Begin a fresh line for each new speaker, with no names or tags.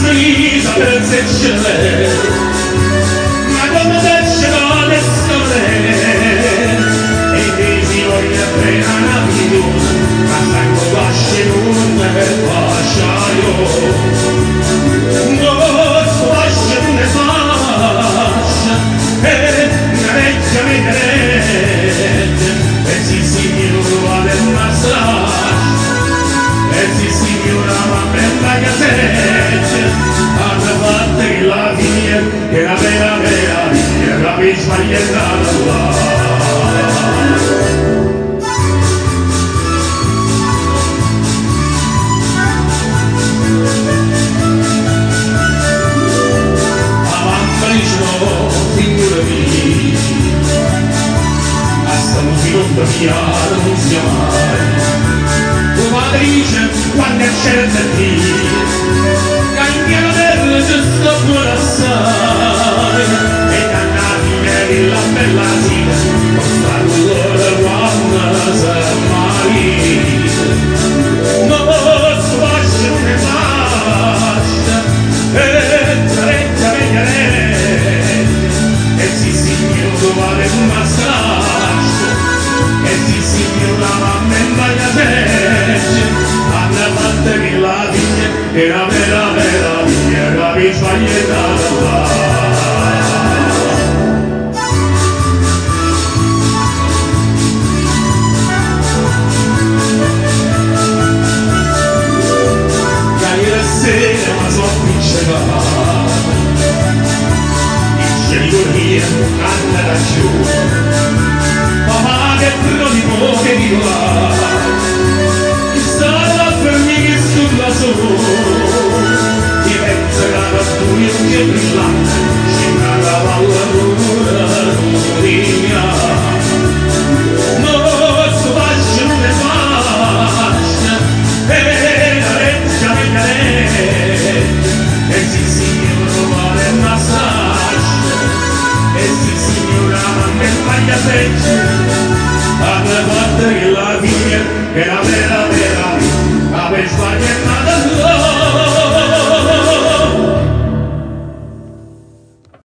Lisa per se ce l'è, ma come se ce l'ho adesso e desi voglio appena una milione, ma stanco lasci non e lasciaio, non lasci non e fascia, e una vecchia vedrete, e si signora del massage, e si signora ma bella casetta, hanno fatto che la via, che la vera via, la mi sbagliata là. Figurati, a sta musica non piano non sia mai. Tua madre dice quando è certa di cambia la terra se sto buona assai e dannati miei la bella sera non sta l'ora quando sarà mai. Non sfascia non ne fascia e trenta vegliare e si signora vale un massaggio e si signora mamma in bagliatecce hanno fatto che la vigna era vera vigna la vi sbagliata ieri sera ma so piccata genitori andare giù papà che prodigo che dico stava per me che studia solo ti pensa che la tua che brillante c'è una cavalla dura mia non sto faccio non ne faccia e la vecchia vecchia e si signora vale un massaggio e si signora mamma in pagliatecce hanno fatto che la via che la vera